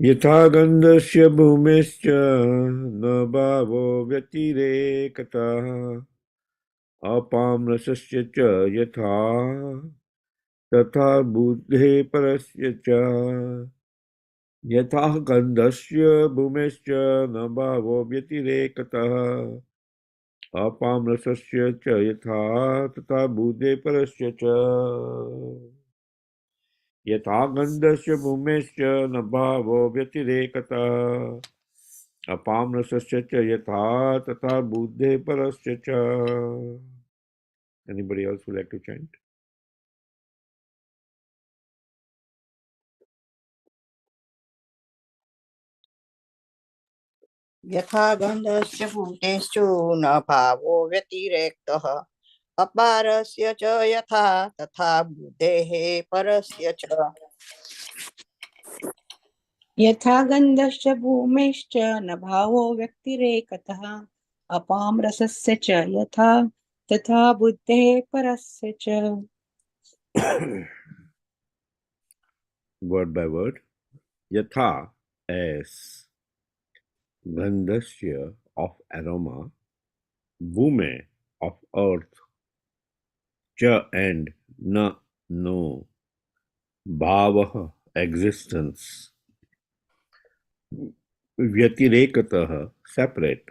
यथा गन्धस्य भूमेश्च न भावो व्यतिरेकतः अपां रसस्य च यथा तथा बुद्धे परस्य च यथा गन्धस्य भूमेश्च न भावो व्यतिरेकतः अपां रसस्य च यथा तथा बुद्धे परस्य च यथा गन्धस्य भूमेश्च न भावो व्यतिरेकतः अपां रसस्य च यथा तथा बुद्धे परस्य च. Anybody else would like to chant? यथा गन्धस्य भूतेषु न भावो व्यतिरेक्तः अपारस्य च यथा तथा बुद्धेः परस्य च यथा गन्धश्च भूमेश्च न भावो व्यक्तिरेकतः अपां रसस्य च यथा तथा बुद्धेः परस्य च. Word by word. Yatha as gandhasya of aroma, bhume of earth, cha and na no, bhavaha existence, vyatirekataha separate,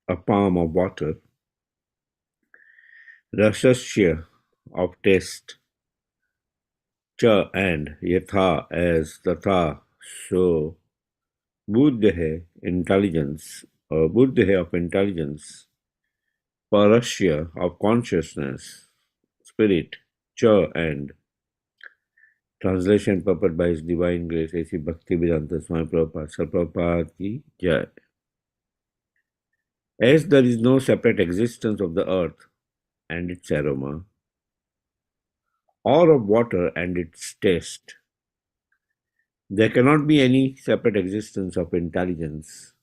a palm of water, rasasya of taste, cha and yatha as tatha so, buddha intelligence or buddha of intelligence, parasya of consciousness, spirit, cha and translation purport by His Divine Grace A.C. Bhaktivedanta Swami Prabhupada, Srila Prabhupada ki Jai. As there is no separate existence of the earth and its aroma, or of water and its taste, there cannot be any separate existence of intelligence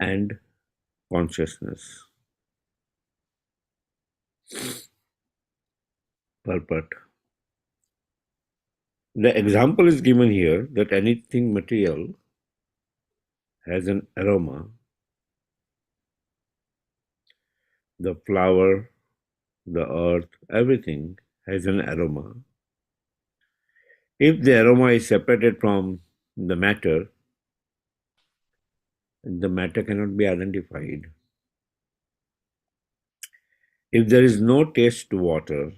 and consciousness. Purport. The example is given here that anything material has an aroma. The flower, the earth, everything has an aroma. If the aroma is separated from the matter cannot be identified. If there is no taste to water,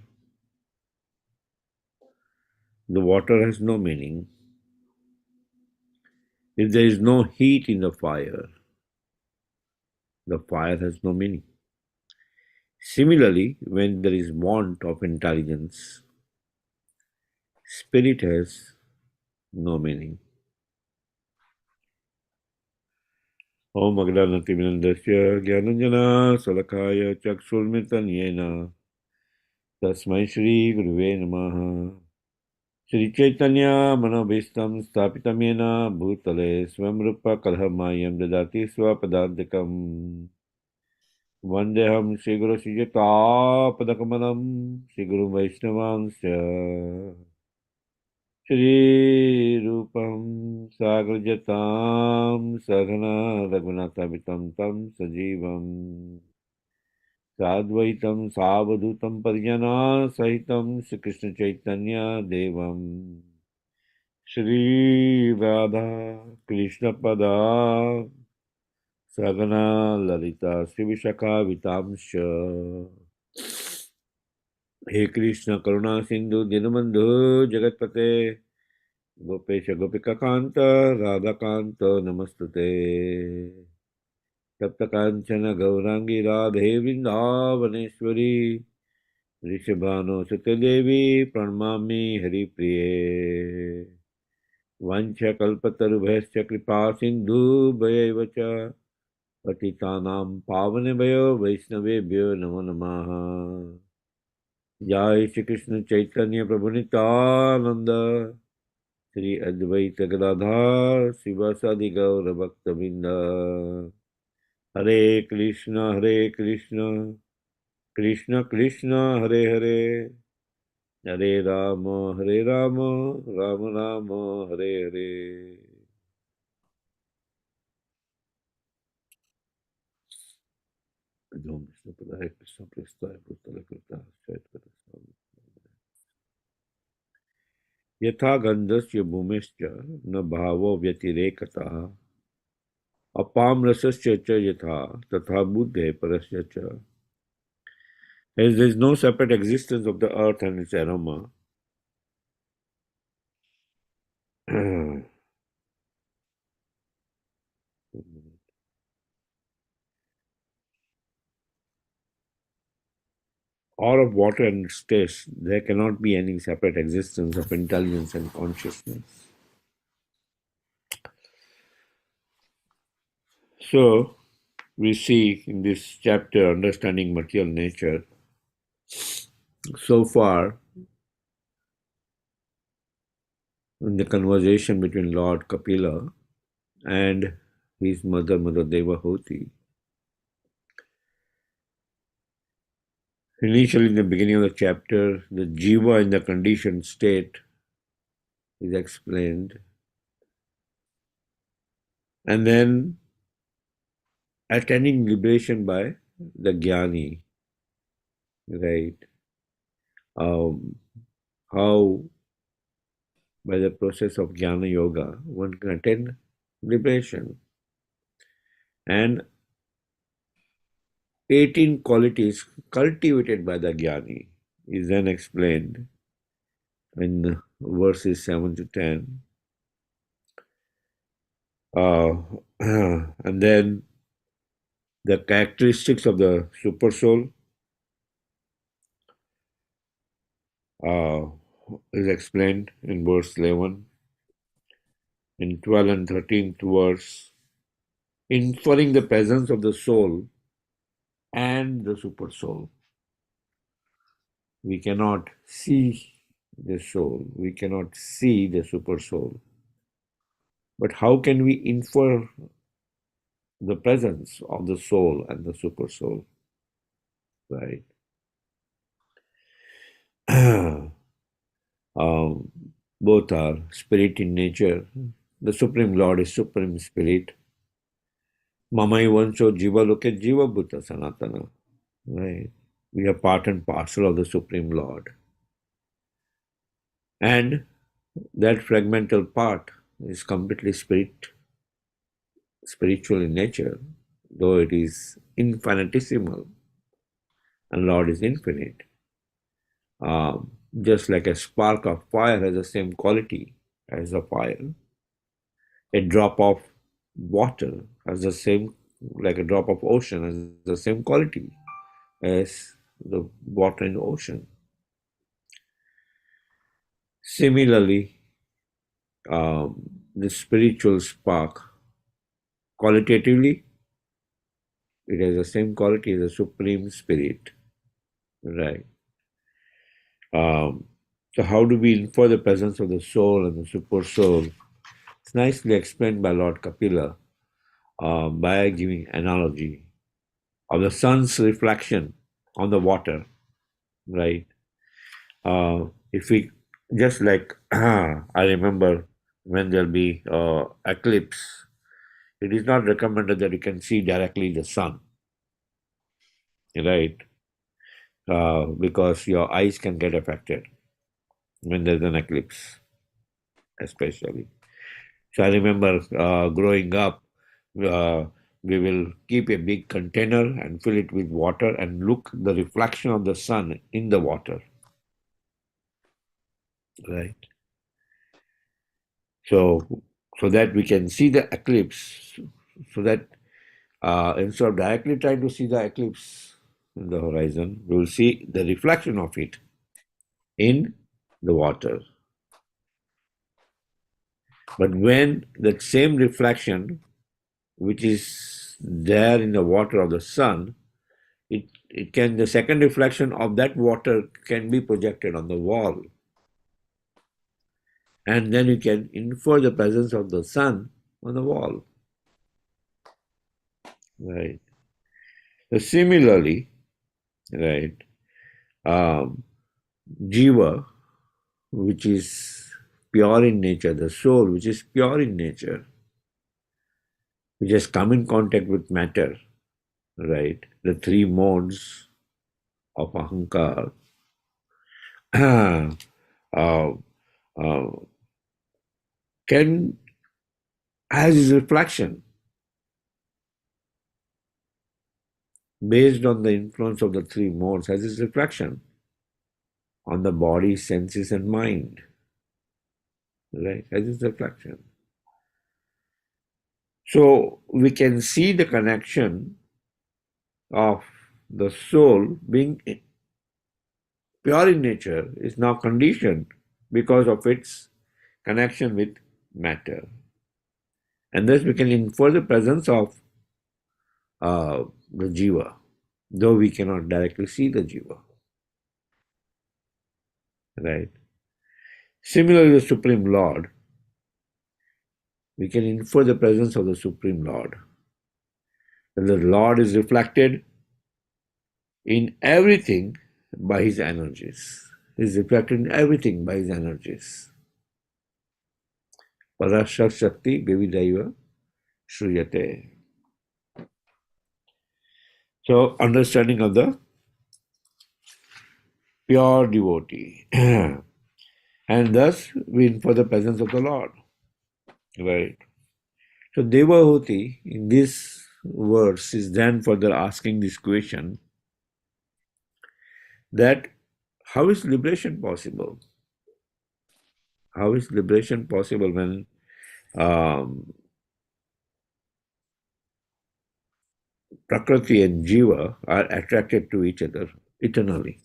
the water has no meaning. If there is no heat in the fire has no meaning. Similarly, when there is want of intelligence, spirit has no meaning. Om Agdanatiminandasya Gyananjana Salakaya Chakshulmitanyena Tasmai Shri Guruve Namaha. Shri Chaitanya Manobhistam Sthapitamena Bhutale Swamrupa Kalhamayam Dadati Swapadantikam Vandeham Shri Guru Srijata Padakamanam Shri Guru Vaishnavansya Shri Rupam Sagrajatam Sadhana Raghunathavitam Tam Sajivam Sadvaitam Savadutam Parijana Sahitam Shri Krishna Chaitanya Devam Shri Radha Krishna Pada Sagana Lalita Shri Vishakha Vitamsha. He Krishna Karuna Sindhu Dinabandhu Jagatpate Gopesha Gopika Kanta Radha Kanta Namastute Tapta Kanchana Gaurangi Radhe Vrindavaneshwari Rishabhano Sute Devi Pranamami Hari Priye Vancha Kalpatarubhascha Kripa Sindhu Bhayavacha Patitanam Pavanebhayo Vaishnavebhyo Namo Namaha. Jai Shri Krishna Chaitanya Prabhu Nityananda Shri Advaita Gadadhar Sivasadi Gaura Bhaktavinda. Hare Krishna Krishna Krishna Hare Hare Hare Rama, Hare Rama, Rama Rama, Hare Hare. Om Vishnu Padaya Krishna Prestaya Bhutala Krita Shaitara Swami. Yatha Gandhasya Bhumishcha Na Bhavo Vyatirekata Apam Rasasya Cha Yatha Tatha Buddhe Parasya Cha. As there is no separate existence of the earth and its aroma, or of water and its taste, there cannot be any separate existence of intelligence and consciousness. So, we see in this chapter, Understanding Material Nature, so far in the conversation between Lord Kapila and his mother, Mother Devahuti. Initially, in the beginning of the chapter, the jiva in the conditioned state is explained. And then attaining liberation by the jnani, right? How by the process of jnana yoga one can attain liberation. And 18 qualities cultivated by the jnani is then explained in verses 7 to 10. And then the characteristics of the super soul is explained in verse 11. In 12 and 13th verse, inferring the presence of the soul and the super soul. We cannot see the soul, we cannot see the super soul. But how can we infer the presence of the soul and the super soul? Right? Both are spirit in nature. The Supreme Lord is Supreme Spirit. Mamai Vancho Jiva Loke Jiva Bhuta Sanatana. Right? We are part and parcel of the Supreme Lord. And that fragmental part is completely spiritual in nature, though it is infinitesimal and Lord is infinite. Just like a spark of fire has the same quality as a fire, a drop of water has the same, like a drop of ocean has the same quality as the water in the ocean. Similarly, the spiritual spark, qualitatively, it has the same quality as the Supreme Spirit. Right. So how do we infer the presence of the soul and the super soul? It's nicely explained by Lord Kapila by giving analogy of the sun's reflection on the water, right? If we just like I remember when there'll be eclipse, it is not recommended that you can see directly the sun, right? Because your eyes can get affected when there's an eclipse, especially. So I remember growing up, uh, we will keep a big container and fill it with water and look the reflection of the sun in the water, right? So that we can see the eclipse, so that instead of directly trying to see the eclipse in the horizon, we will see the reflection of it in the water. But when that same reflection, which is there in the water of the sun, it can, the second reflection of that water can be projected on the wall. And then you can infer the presence of the sun on the wall. Right. So similarly, right, jiva which is pure in nature, the soul, which is pure in nature, which has come in contact with matter, right? The three modes of ahankar uh, uh, can, has its reflection based on the influence of the three modes, has its reflection on the body, senses, and mind, right? Has its reflection. So we can see the connection of the soul being pure in nature is now conditioned because of its connection with matter. And thus we can infer the presence of the jiva, though we cannot directly see the jiva. Right? Similarly, the Supreme Lord, we can infer the presence of the Supreme Lord. And the Lord is reflected in everything by his energies. He is reflected in everything by his energies. Parashar Shakti Vividaiva Shruyate. So, understanding of the pure devotee. And thus we infer the presence of the Lord. Right. So Devahuti in this verse is then further asking this question that how is liberation possible? How is liberation possible when Prakriti and Jiva are attracted to each other eternally?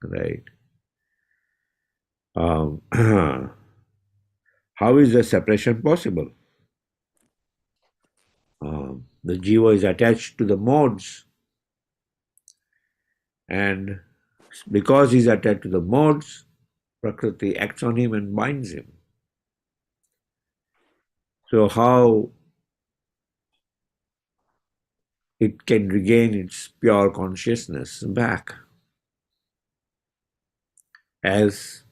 Right. How is the separation possible? The Jiva is attached to the modes, and because he is attached to the modes, Prakriti acts on him and binds him. So how it can regain its pure consciousness back as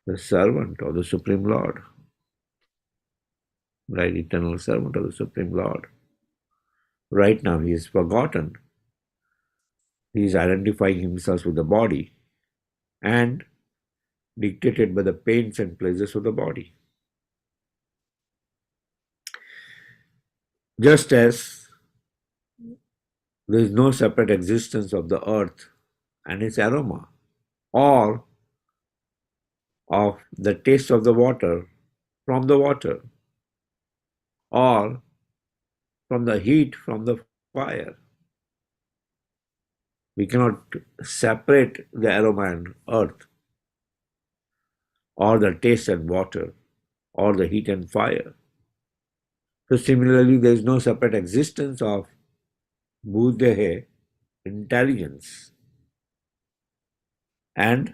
the servant of the Supreme Lord, right? Eternal servant of the Supreme Lord. Right now he is forgotten. He is identifying himself with the body and dictated by the pains and pleasures of the body. Just as there is no separate existence of the earth and its aroma, or of the taste of the water from the water, or from the heat from the fire. We cannot separate the aroma and earth, or the taste and water, or the heat and fire. So similarly, there is no separate existence of buddha, intelligence, and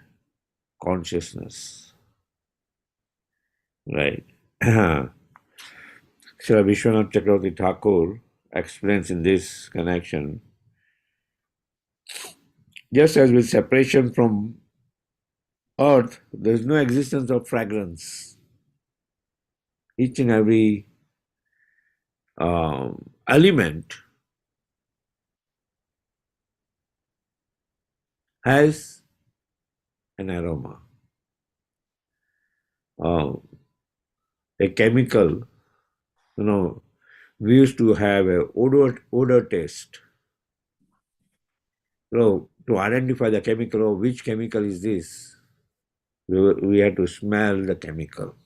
consciousness. Right. Srila Vishwanath Chakravarti Thakur explains in this connection, just as with separation from earth, there is no existence of fragrance. Each and every element has an aroma. A chemical, we used to have a odor test. To identify the chemical, which chemical is this, we had to smell the chemical.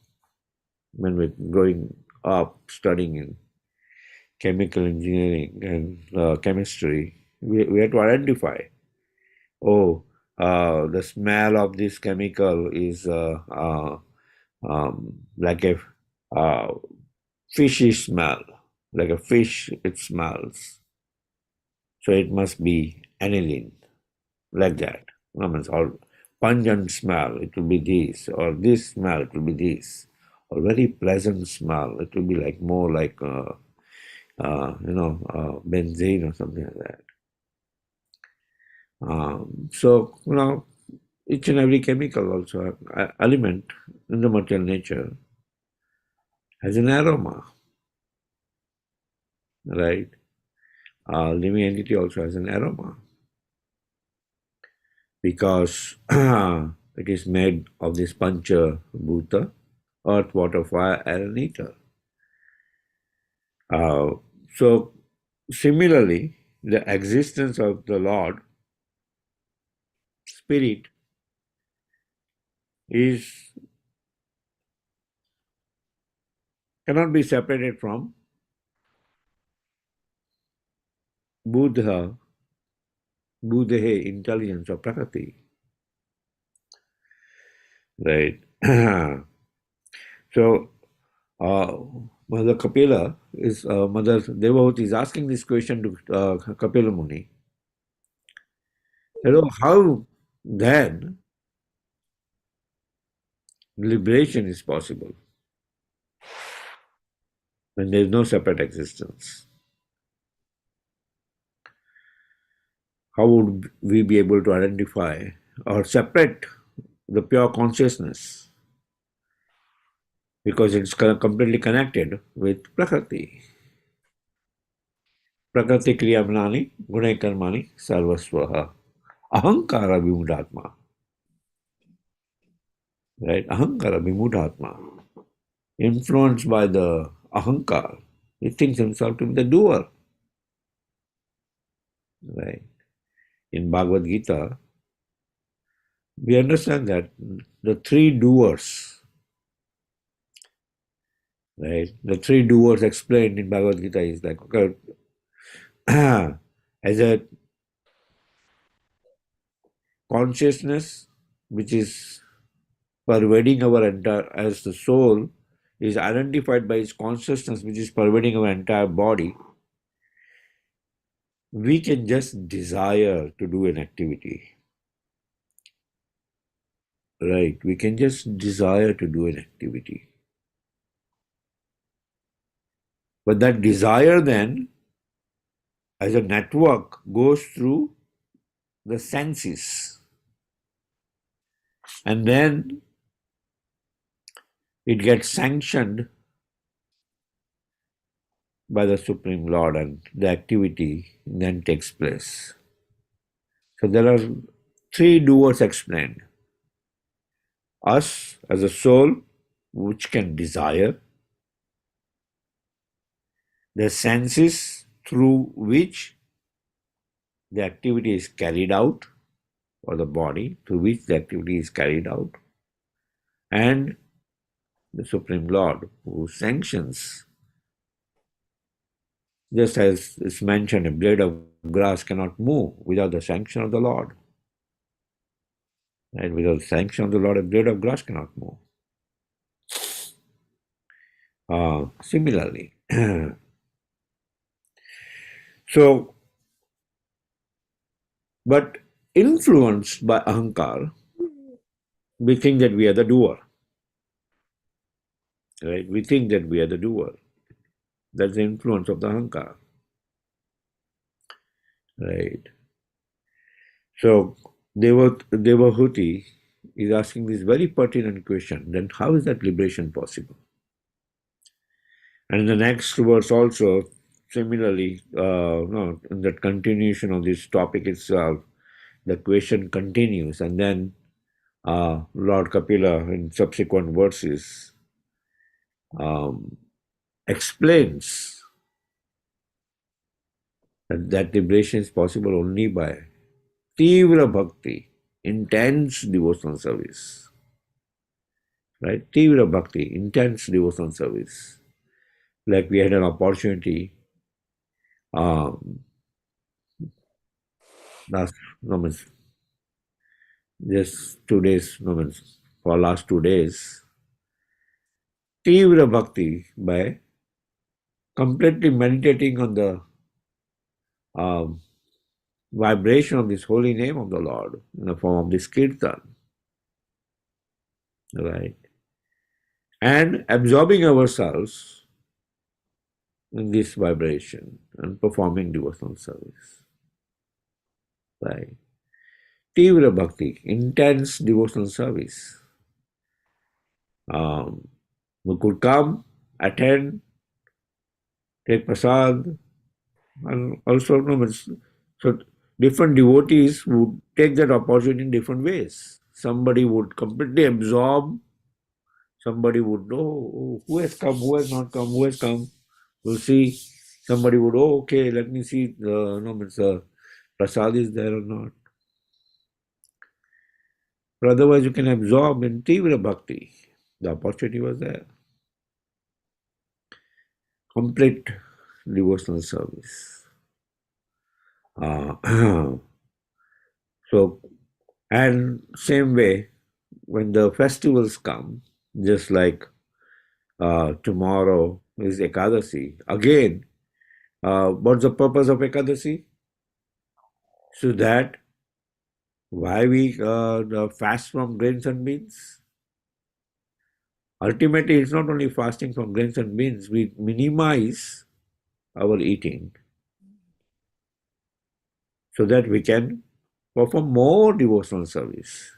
When we're growing up studying in chemical engineering and chemistry, we had to identify, the smell of this chemical is like a fishy smell, like a fish it smells. So it must be aniline, like that. Or pungent smell, it will be this, or this smell, it will be this, or very pleasant smell, it will be like more like benzene or something like that. So each and every chemical also, element in the material nature has an aroma, right? Living entity also has an aroma because it is made of this pancha bhuta, earth, water, fire, air, and ether. So similarly, the existence of the Lord Spirit is cannot be separated from Buddha, Buddha intelligence or Prakriti, right? So, Mother Kapila is Mother Devavati is asking this question to Kapila Muni. How then liberation is possible when there is no separate existence? How would we be able to identify or separate the pure consciousness? Because it's completely connected with Prakriti. Prakriti kriyamnani gunai karmani sarvasvaha. Ahankara vimudhatma. Right? Ahankara vimudhatma. Influenced by the ahankar, he thinks himself to be the doer. Right? In Bhagavad Gita, we understand that the three doers, right? The three doers explained in Bhagavad Gita is like, okay, as a consciousness which is pervading our entire, as the soul is identified by its consciousness which is pervading our entire body, we can just desire to do an activity. Right? We can just desire to do an activity. But that desire then, as a network, goes through the senses. And then it gets sanctioned by the Supreme Lord and the activity then takes place. So there are three doers explained. Us as a soul which can desire, the senses through which the activity is carried out, or the body through which the activity is carried out, and the Supreme Lord who sanctions. Just as is mentioned, a blade of grass cannot move without the sanction of the Lord. And without the sanction of the Lord, a blade of grass cannot move. Similarly, so, but influenced by ahankar, we think that we are the doer. Right? We think that we are the doer. That's the influence of the ahankar. Right? So, Devahuti is asking this very pertinent question, then how is that liberation possible? And in the next verse also, similarly, in that continuation of this topic itself, the question continues, and then Lord Kapila in subsequent verses explains that liberation is possible only by Tivra Bhakti, intense devotional service. Right? Tivra Bhakti, intense devotional service. Like we had an opportunity last, just 2 days, for last 2 days, Tivra Bhakti by completely meditating on the vibration of this holy name of the Lord in the form of this kirtan, right? And absorbing ourselves in this vibration and performing devotional service, right? Tivra Bhakti, intense devotional service. We could come, attend, take prasad, and also so different devotees would take that opportunity in different ways. Somebody would completely absorb, somebody would know who has come, who has not come, who has come. We'll see. Somebody would, okay, let me see prasad is there or not. But otherwise, you can absorb in Tivra Bhakti. The opportunity was there. Complete devotional service. So, and same way, when the festivals come, just like tomorrow is Ekadasi, again, what's the purpose of Ekadasi? So that why we fast from grains and beans? Ultimately, it's not only fasting from grains and beans, we minimize our eating so that we can perform more devotional service.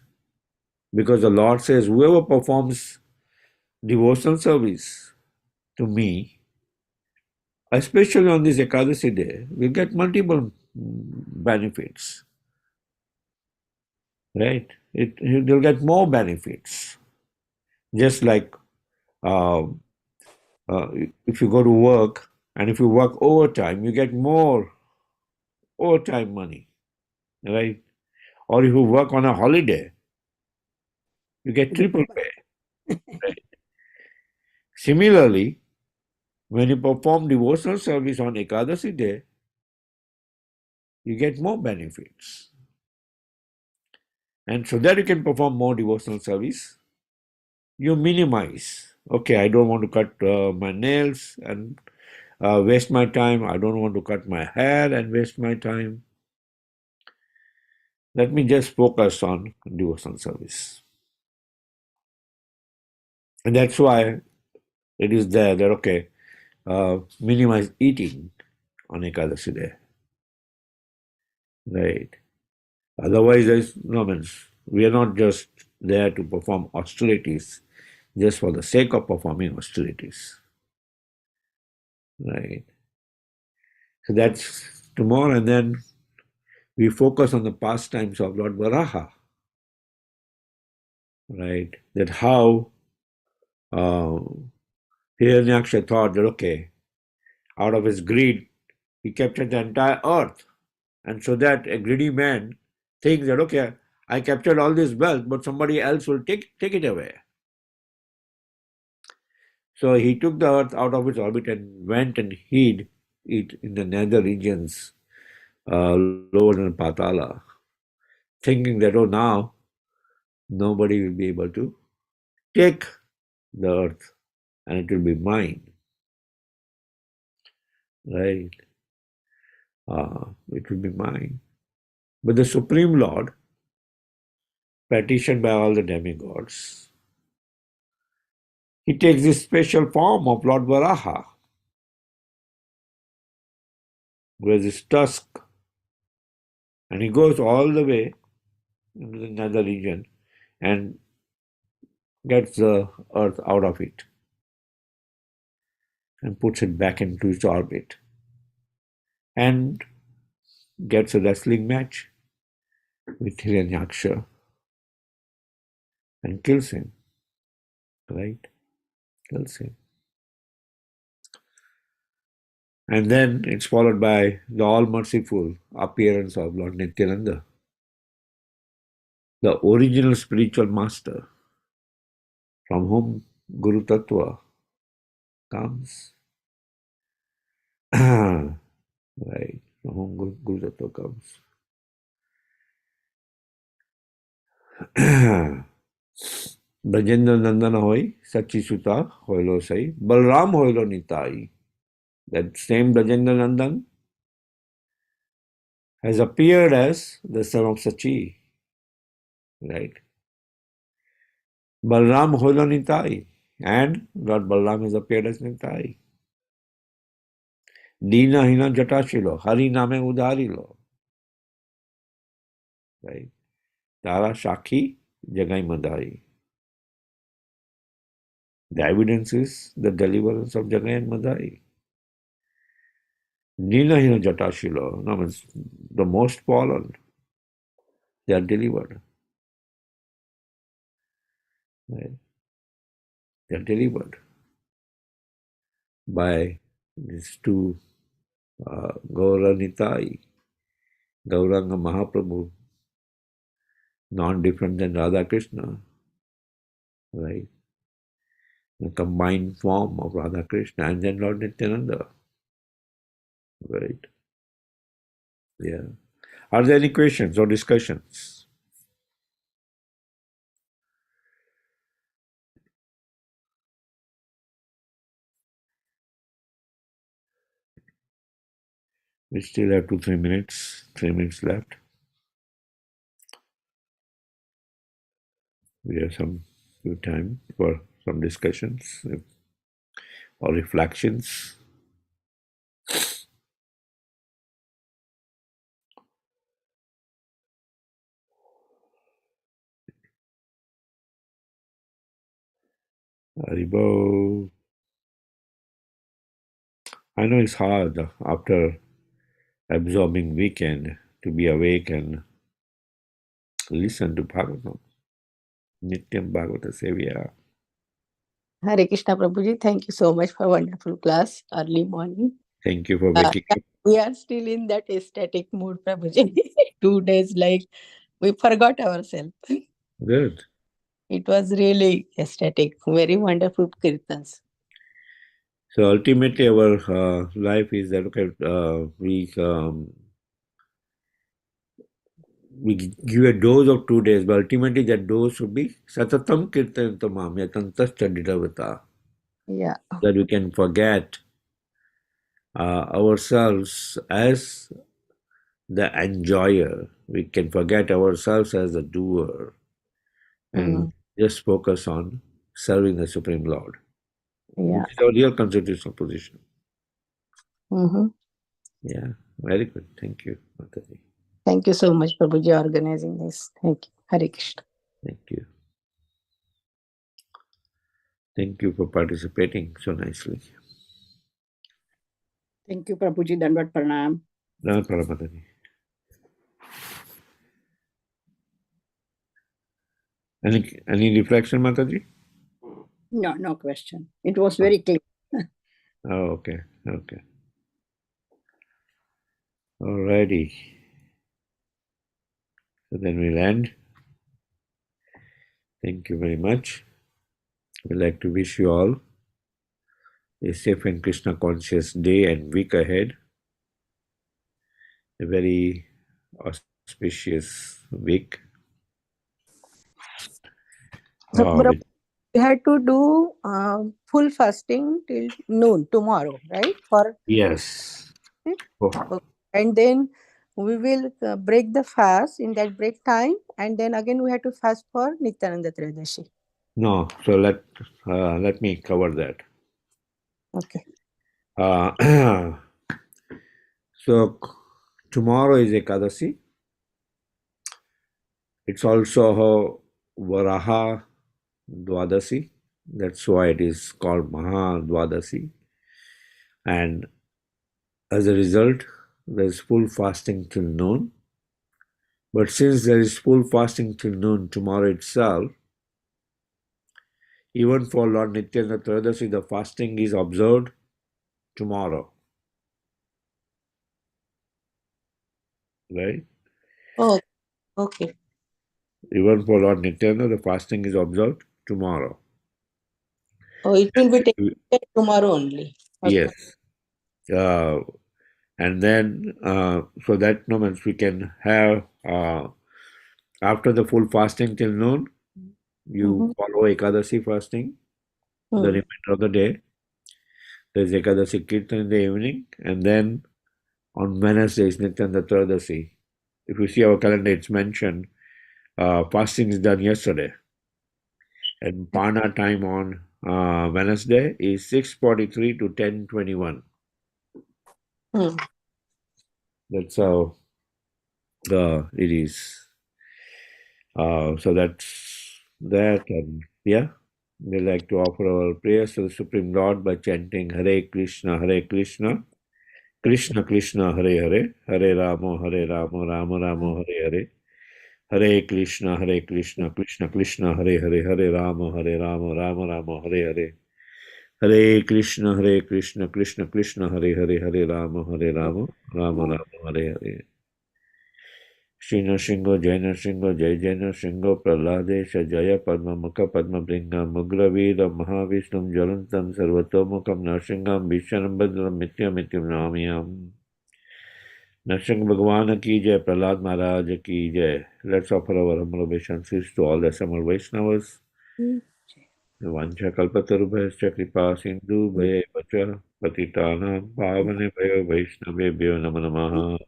Because the Lord says, whoever performs devotional service to me, especially on this Ekadasi day, will get multiple benefits. Right? They'll get more benefits. Just like uh, if you go to work and if you work overtime, you get more overtime money. Right? Or if you work on a holiday, you get triple pay. Right? Similarly, when you perform devotional service on Ekadasi day, you get more benefits. And so that you can perform more devotional service, you minimize. Okay, I don't want to cut my nails and waste my time. I don't want to cut my hair and waste my time. Let me just focus on devotional service. And that's why it is there that, okay, minimize eating on Ekadasi day. Right. Otherwise, there's no means. We are not just there to perform austerities just for the sake of performing austerities. Right. So that's tomorrow, and then we focus on the pastimes of Lord Varaha. Right. That how uh, Hiranyaksha thought that, okay, out of his greed, he captured the entire earth. And so that a greedy man thinks that, okay, I captured all this wealth, but somebody else will take it away. So he took the earth out of its orbit and went and hid it in the nether regions, lower than Patala, thinking that, oh, now nobody will be able to take the earth and it will be mine. Right? It will be mine. But the Supreme Lord, petitioned by all the demigods, he takes this special form of Lord Varaha, with his tusk, and he goes all the way into the nether region and gets the earth out of it and puts it back into its orbit and gets a wrestling match with Hiranyaksha and kills him. Right? Kills him. And then it's followed by the all-merciful appearance of Lord Nityananda, the original spiritual master from whom Guru Tattva comes. Right? From whom Guru Tattva comes. Brajendra Nandana hoy, Sachi Suta hoilo sai, Balram hoilo nitai. That same Brajendra Nandan has appeared as the son of Sachi. Right? Balram hoilo nitai. And Lord Balram has appeared as Nitai. Dina hina jatashilo, Hari name udarilo. Right? Tara Shaki Jagai Madai. The evidence is the deliverance of Jagai and Madai. Nila Hina Jatashila, no, means the most fallen, they are delivered. Right? They are delivered by these two Gauranitai, Gauranga Mahaprabhu, non-different than Radha Krishna, right? The combined form of Radha Krishna and then Lord Nityananda, right? Yeah. Are there any questions or discussions? We still have 2-3 minutes, 3 minutes left. We have some few time for some discussions or reflections. Haribo. I know it's hard after absorbing weekend to be awake and listen to Bhagavatam. Nityam Bhagavata Sevya. Hare Krishna Prabhuji, thank you so much for wonderful class early morning. Thank you for waking up. We are still in that ecstatic mood, Prabhuji. 2 days like we forgot ourselves. Good. It was really ecstatic, very wonderful kirtans. So ultimately, our life is that we give a dose of 2 days, but ultimately that dose should be satatam kirtantamam yatantascha didavata. Yeah. That we can forget ourselves as the enjoyer. We can forget ourselves as the doer and just focus on serving the Supreme Lord. Yeah. Which is our real constitutional position. Mm-hmm. Yeah, very good. Thank you, Mataji. Thank you so much, Prabhuji, organizing this. Thank you. Hare Krishna. Thank you. Thank you for participating so nicely. Thank you, Prabhuji. Dandavat Pranam. No problem, Mataji. Any reflection, Mataji? No, no question. It was very clear. Oh, okay. Okay. Alrighty. So then we'll end. Thank you very much. We'd like to wish you all a safe and Krishna conscious day and week ahead. A very auspicious week. So, we had to do full fasting till noon tomorrow, right? Yes. Okay. And then we will break the fast in that break time, and then again we have to fast for Nityananda Trayadashi. No, so let me cover that. Okay. So tomorrow is Ekadasi. It's also Varaha Dwadasi. That's why it is called Maha Dwadasi. And as a result, there is full fasting till noon. But since there is full fasting till noon tomorrow itself, even for Lord Nityananda Trayodasi, the fasting is observed tomorrow. Right? Oh, okay. Even for Lord Nityananda, the fasting is observed tomorrow. Oh, it will be taken tomorrow only. Okay. Yes. And then, so that means we can have, after the full fasting till noon, you follow Ekadasi fasting, the remainder of the day. There's Ekadasi Kirtan in the evening, and then on Wednesday is Nityananda Trayodasi. If you see our calendar, it's mentioned fasting is done yesterday. And Parna time on Wednesday is 6:43 to 10:21. That's how it is. So that's that. And yeah, we like to offer our prayers to the Supreme Lord by chanting Hare Krishna, Hare Krishna, Krishna Krishna, Hare Hare, Hare Rama, Hare Rama, Rama Rama, Hare Hare. Hare Krishna, Hare Krishna, Krishna Krishna, Hare Hare, Hare Rama, Hare Rama, Rama Rama, Hare Hare. Hare Krishna, Hare Krishna, Krishna Krishna, Hare Hare, Hare Rama, Hare Rama, Rama Rama, Hare Hare. Shri Nrsimha, Jai Nrsimha, Jai Jai Nrsimha, Praladesha, Jaya Padma Mukha Padma Bringa, Mugravira, Mahavishnum, Jalantam, Sarvatomukam, Nrsimham, Vishanam, Badram, Mityam, Mityam, Namiyam. Nrsimha Bhagwan ki jai, Prahlad Maharaj ki jai. Let's offer our humble obeisances to all the Samar Vaishnavas. Vancha kalpatarubhascha kripa sindhu bhaya vacha patitanam pavane bhayo vaishnavebhyo namo namaha.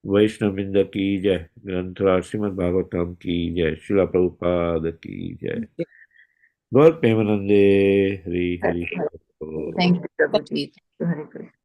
वैष्णविंद की जय ग्रंथराज श्रीमद् भागवतम की जय शिला प्रभुपाद की जय गौर प्रेमानंदे हरि हरि बोल। Thank you, Prabhuji. Thank you, Hare Krishna.